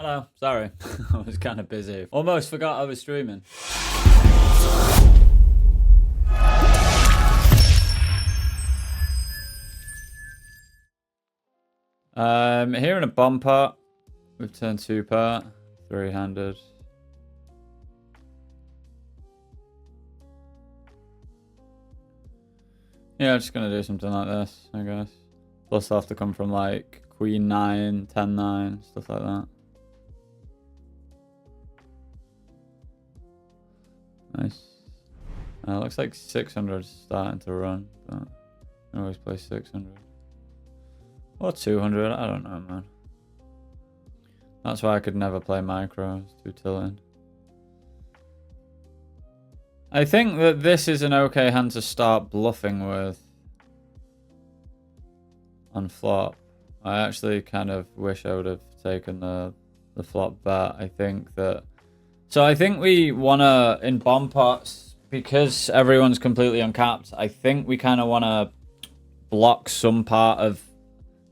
Hello, sorry. I was kind of busy. Almost forgot I was streaming. Here in a bomb pot. We've turned two part. Three-handed. Yeah, just gonna do something like this, I guess. Plus I'll have to come from like Queen 9, 10 9, stuff like that. Nice. Looks like 600 is starting to run, but I always play 600. Or 200, I don't know, man. That's why I could never play micro, it's too tilting. I think that this is an okay hand to start bluffing with on flop. I actually kind of wish I would have taken the flop bet. I think that... So I think we want to, in bomb pots, because everyone's completely uncapped, I think we kind of want to block some part of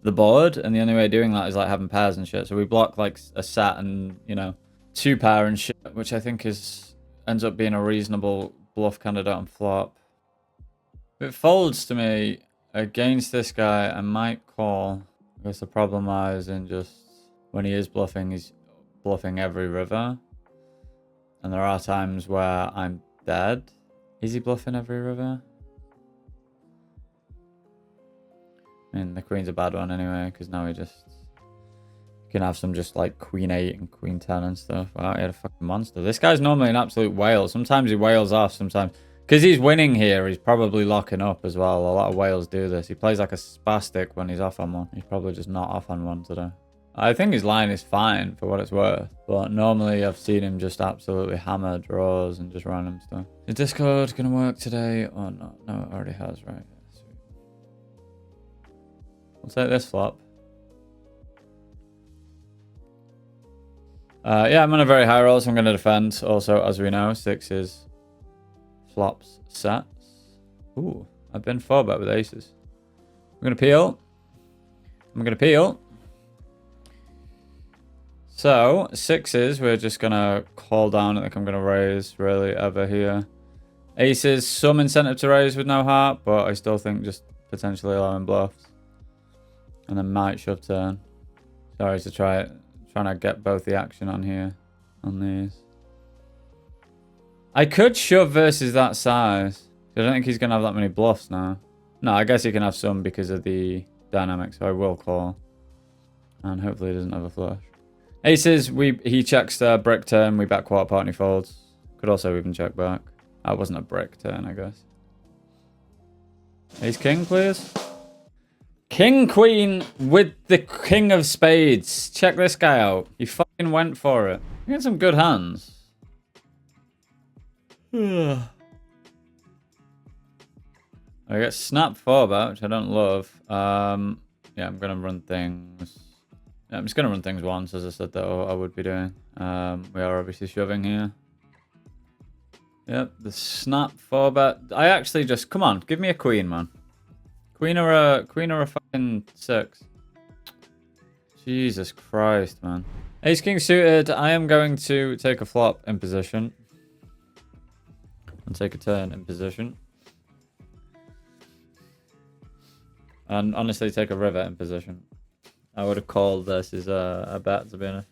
the board, and the only way of doing that is like having pairs and shit. So we block like a set and, you know, two pair and shit, which I think ends up being a reasonable bluff candidate on flop. If it folds to me against this guy, I might call. I guess the problem lies in just when he is bluffing, he's bluffing every river. And there are times where I'm dead. Is he bluffing every river? I mean, the queen's a bad one anyway, because now you can have some just like queen 8 and queen 10 and stuff. Wow, he had a fucking monster. This guy's normally an absolute whale. Sometimes he whales off, sometimes. Because he's winning here, he's probably locking up as well. A lot of whales do this. He plays like a spastic when he's off on one. He's probably just not off on one today. I think his line is fine for what it's worth. But normally I've seen him just absolutely hammer draws and just random stuff. Is Discord going to work today or not? No, it already has, right? Sweet. We'll take this flop. Yeah, I'm on a very high roll, so I'm going to defend. Also, as we know, 6 flops sets. Ooh, I've been 4-bet with aces. I'm going to peel. I'm going to peel. So, 6s, we're just going to call down. I think I'm going to raise really ever here. Aces, some incentive to raise with no heart, but I still think just potentially allowing bluffs. And then might shove turn. Sorry to try it. Trying to get both the action on here, on these. I could shove versus that size. I don't think he's going to have that many bluffs now. No, I guess he can have some because of the dynamics, so I will call. And hopefully he doesn't have a flush. Aces, he checks the brick turn, we bet quarter pot and he folds. Could also even check back. That wasn't a brick turn, I guess. Ace king, please. King queen with the king of spades. Check this guy out. He fucking went for it. He had some good hands. I get snap 4-bet, which I don't love. Yeah, I'm gonna run things. Yeah, I'm just gonna run things once, as I said that I would be doing. We are obviously shoving here. Yep, the snap 4-bet. I actually just come on, give me a queen, man. Queen or a fucking 6. Jesus Christ, man. Ace king suited. I am going to take a flop in position. And take a turn in position. And honestly, take a river in position. I would have called this as a bet, to be honest.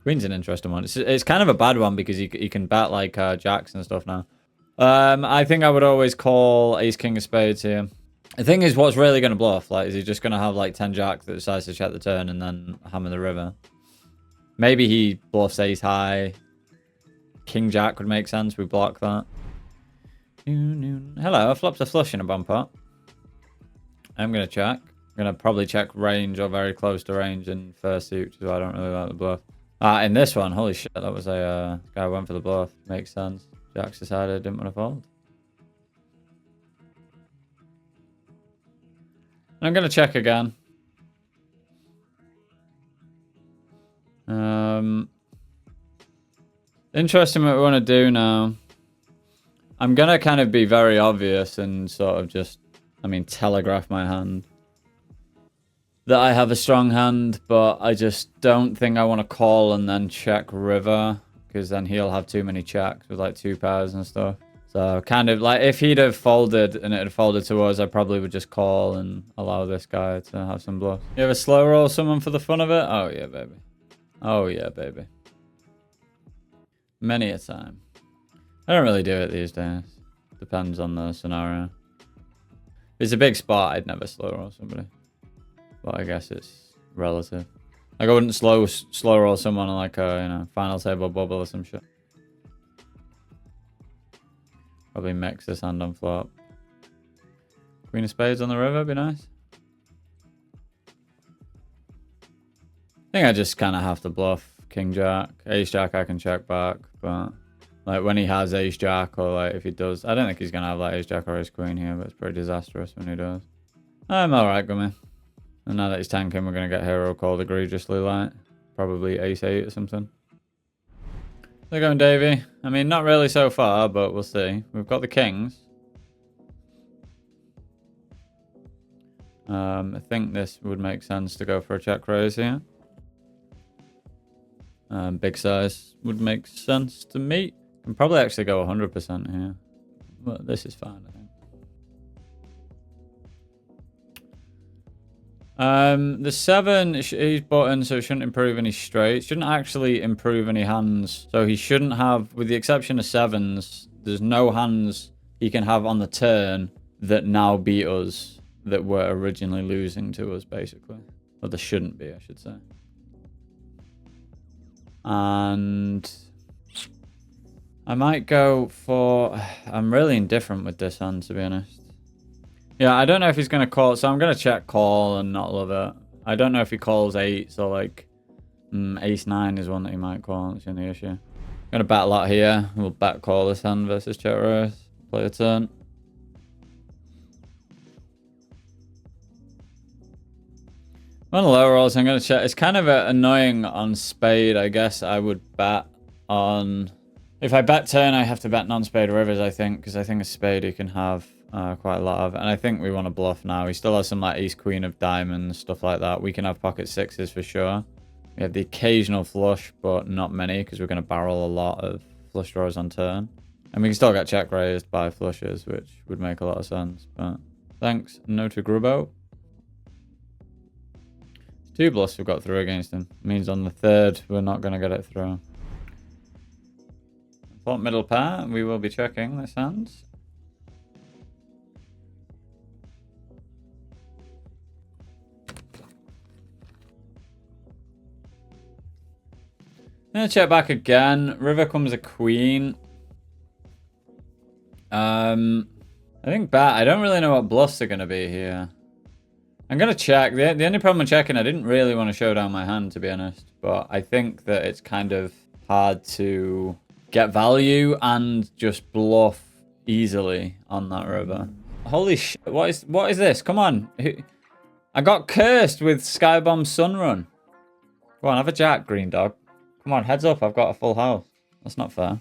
Queen's an interesting one. It's kind of a bad one because you can bet like jacks and stuff now. I think I would always call ace king of spades here. The thing is, what's really going to bluff? Like, is he just going to have like 10 jack that decides to check the turn and then hammer the river? Maybe he bluffs ace high. King jack would make sense. We block that. Hello, I flopped a flush in a bomb pot. I'm going to check. I'm going to probably check range or very close to range in first suit, which is why I don't really like the bluff. In this one, holy shit, that was a guy went for the bluff. Makes sense. Jack's decided didn't want to fold. I'm going to check again. Interesting what we want to do now. I'm going to kind of be very obvious and sort of just, I mean, telegraph my hand. that I have a strong hand, but I just don't think I want to call and then check river, because then he'll have too many checks with like 2 pairs and stuff. So kind of like if he'd have folded and it had folded to us, I probably would just call and allow this guy to have some bluff. You ever slow roll someone for the fun of it? Oh yeah, baby. Oh yeah, baby. Many a time. I don't really do it these days. Depends on the scenario. If it's a big spot, I'd never slow roll somebody. But I guess it's relative. Like I wouldn't slow roll someone on like a, you know, final table bubble or some shit. Probably mix this hand on flop. Queen of spades on the river, be nice. I think I just kind of have to bluff king jack. Ace jack I can check back, but like when he has ace jack or like if he does, I don't think he's going to have like ace jack or ace queen here, but it's pretty disastrous when he does. I'm alright, Gummy. And now that he's tanking, we're going to get hero called egregiously light. Probably ace 8 or something. They're going Davey. I mean, not really so far, but we'll see. We've got the kings. I think this would make sense to go for a check raise here. Big size would make sense to me. Can probably actually go 100% here. But this is fine, I think. The 7, he's button, so it shouldn't improve any straights. Shouldn't actually improve any hands. So he shouldn't have, with the exception of 7s, there's no hands he can have on the turn that now beat us that were originally losing to us, basically. Or there shouldn't be, I should say. And I might go for... I'm really indifferent with this hand, to be honest. Yeah, I don't know if he's going to call, so I'm going to check call and not love it. I don't know if he calls 8, so like ace 9 is one that he might call. That's the only issue. I'm going to bet a lot here. We'll bet call this hand versus check raise. Play a turn. On low rolls, I'm going to check. It's kind of annoying on spade. I guess I would bet on... If I bet turn, I have to bet non-spade rivers, I think, because I think a spade he can have quite a lot of. And I think we want to bluff now. He still has some like ace queen of diamonds, stuff like that. We can have pocket sixes for sure. We have the occasional flush, but not many, because we're going to barrel a lot of flush draws on turn. And we can still get check raised by flushes, which would make a lot of sense. But thanks, no to Grubbo. 2 bluffs we've got through against him. Means on the 3rd, we're not going to get it through. Flop middle pair, we will be checking this hand. Gonna check back again. River comes a queen. I think bet. I don't really know what bluffs are gonna be here. I'm gonna check. The only problem with checking, I didn't really want to show down my hand, to be honest. But I think that it's kind of hard to get value and just bluff easily on that river. Holy shit! What is this? Come on! I got cursed with Skybomb Sunrun. Go on, have a jack, green dog. Come on, heads up! I've got a full house. That's not fair.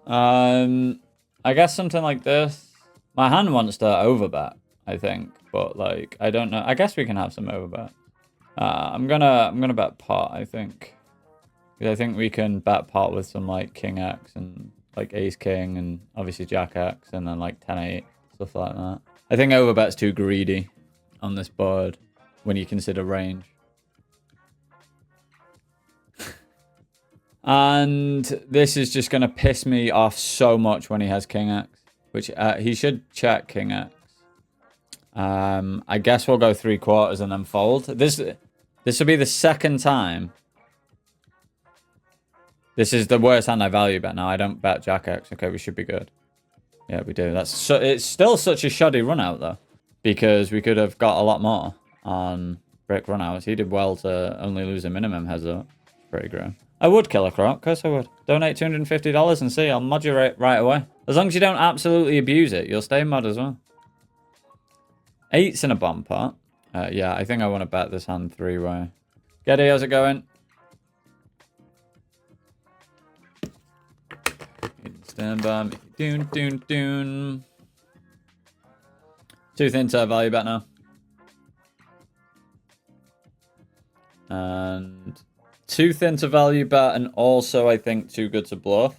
I guess something like this. My hand wants to overbet, I think, but like I don't know. I guess we can have some overbet. I'm gonna bet pot, I think. I think we can bet pot with some like king x and like ace king and obviously jack x and then like 10-8, stuff like that. I think overbet's too greedy on this board when you consider range. And this is just going to piss me off so much when he has king x, which he should check king x. I guess we'll go 3/4 and then fold. This will be the 2nd time. This is the worst hand I value bet now. I don't bet jack x. Okay, we should be good. Yeah, we do. It's still such a shoddy run out though, because we could have got a lot more on brick run outs. He did well to only lose a minimum heads up. Pretty grim. I would kill a croc, of course I would. Donate $250 and see, I'll mod you right away. As long as you don't absolutely abuse it, you'll stay mod as well. 8's in a bomb pot. Yeah, I think I want to bet this hand 3-way. Geddy, how's it going? Stand by me. Doon. Too thin to value bet now. And too thin to value bet, and also I think too good to bluff.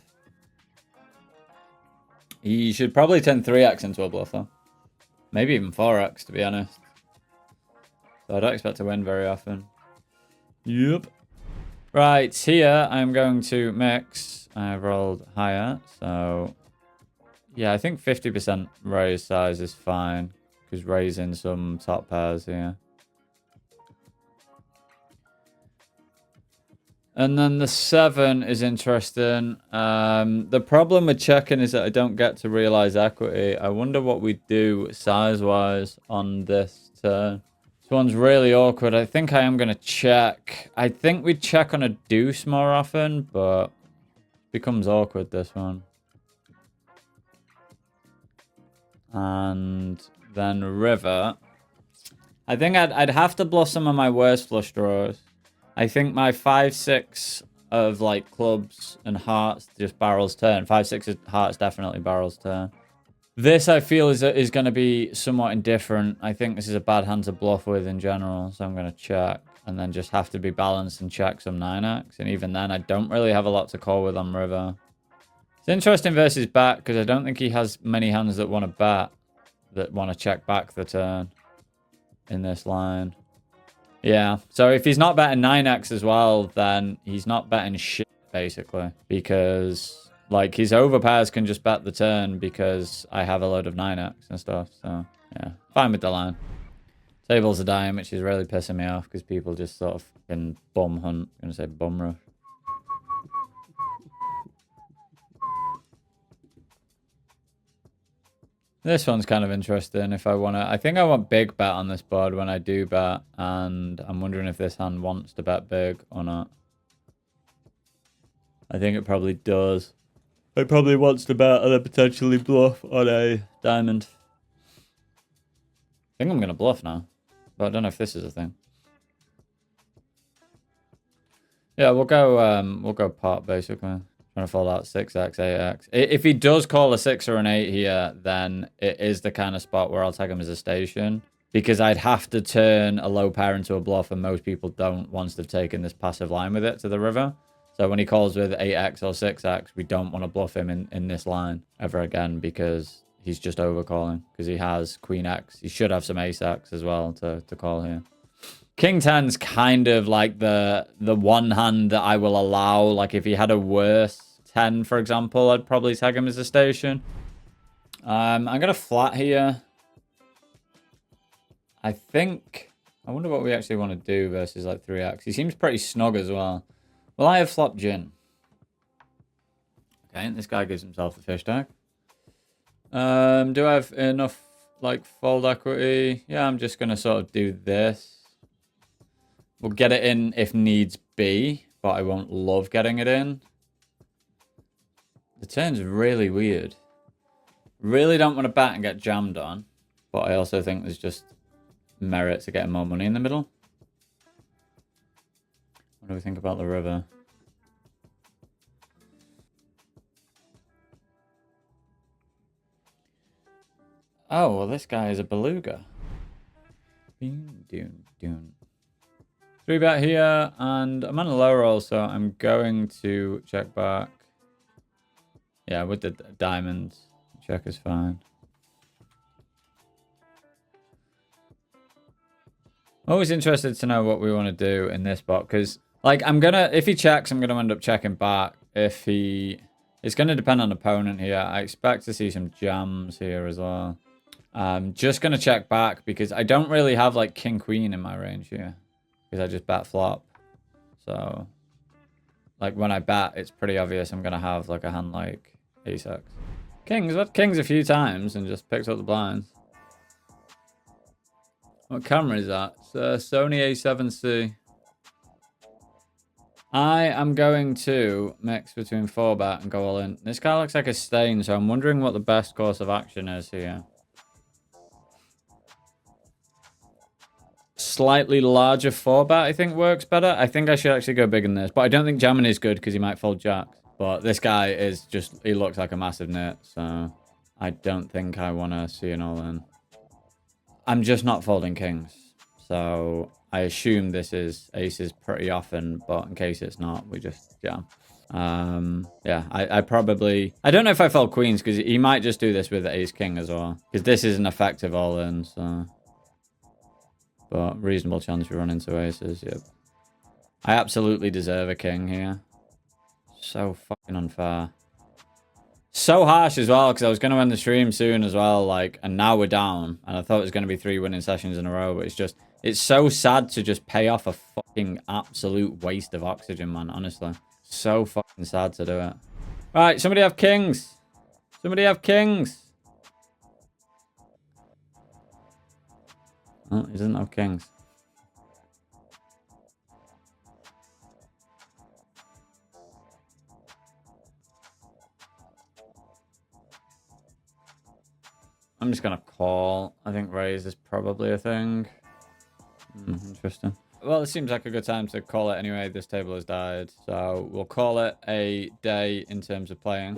He should probably turn 3x into a bluff, though. Maybe even 4x, to be honest. So I don't expect to win very often. Yep. Right, here I'm going to mix. I've rolled higher, so... Yeah, I think 50% raise size is fine. Because raising some top pairs here. And then the 7 is interesting. The problem with checking is that I don't get to realize equity. I wonder what we do size-wise on this turn. This one's really awkward. I think I am going to check. I think we check on a deuce more often, but it becomes awkward, this one. And then river. I think I'd have to bluff some of my worst flush draws. I think my 5-6 of like clubs and hearts just barrels turn. 5-6 of hearts definitely barrels turn. This I feel is going to be somewhat indifferent. I think this is a bad hand to bluff with in general, so I'm going to check and then just have to be balanced and check some 9x. And even then, I don't really have a lot to call with on river. It's interesting versus bat because I don't think he has many hands that want to bat, that want to check back the turn in this line. Yeah, so if he's not betting 9x as well, then he's not betting shit, basically. Because, like, his overpairs can just bet the turn because I have a load of 9x and stuff. So, yeah, fine with the line. Tables are dying, which is really pissing me off because people just sort of can bum hunt. I'm going to say bum rush. This one's kind of interesting if I want to... I think I want big bet on this board when I do bet. And I'm wondering if this hand wants to bet big or not. I think it probably does. It probably wants to bet and then potentially bluff on a diamond. I think I'm going to bluff now. But I don't know if this is a thing. Yeah, we'll go pot, basically. Trying to fold out 6x, 8x. If he does call a 6 or an 8 here, then it is the kind of spot where I'll take him as a station. Because I'd have to turn a low pair into a bluff, and most people don't once they've taken this passive line with it to the river. So when he calls with 8x or 6x, we don't want to bluff him in this line ever again because he's just overcalling. Because he has queen x. He should have some ace x as well to call here. King 10's kind of like the one hand that I will allow. Like if he had a worse 10, for example, I'd probably tag him as a station. I'm going to flat here. I think... I wonder what we actually want to do versus like 3x. He seems pretty snug as well. Well, I have flop gin. Okay, this guy gives himself a fish tag. Do I have enough like fold equity? Yeah, I'm just going to sort of do this. We'll get it in if needs be, but I won't love getting it in. The turn's really weird. Really don't want to bat and get jammed on, but I also think there's just merit to getting more money in the middle. What do we think about the river? Oh, well, this guy is a beluga. 3 bet here, and I'm on a low roll, so I'm going to check back. Yeah, with the diamonds, check is fine. I'm always interested to know what we want to do in this spot, because, like, if he checks, I'm gonna end up checking back. It's gonna depend on opponent here. I expect to see some jams here as well. Just gonna check back because I don't really have like king queen in my range here. Because I just bat flop. So, like, when I bat, it's pretty obvious I'm going to have, like, a hand like ace-x. Kings, I've had kings a few times and just picked up the blinds. What camera is that? It's a Sony A7C. I am going to mix between 4-bet and go all in. This guy looks like a stain, so I'm wondering what the best course of action is here. Slightly larger 4-bet, I think, works better. I think I should actually go big in this. But I don't think jamming is good because he might fold jacks. But this guy is just... He looks like a massive nit. So I don't think I want to see an all-in. I'm just not folding kings. So I assume this is aces pretty often, but in case it's not, we just jam. Yeah, I probably... I don't know if I felt queens, because he might just do this with ace-king as well. Because this is an effective all-in, so... But reasonable chance we run into aces, yep. I absolutely deserve a king here. So fucking unfair. So harsh as well, because I was going to end the stream soon as well, like, and now we're down. And I thought it was going to be 3 winning sessions in a row, but it's just... It's so sad to just pay off a fucking absolute waste of oxygen, man, honestly. So fucking sad to do it. Right, somebody have kings. Somebody have kings. Oh, he doesn't have kings. I'm just going to call. I think raise is probably a thing. Interesting. Well, it seems like a good time to call it anyway. This table has died. So we'll call it a day in terms of playing.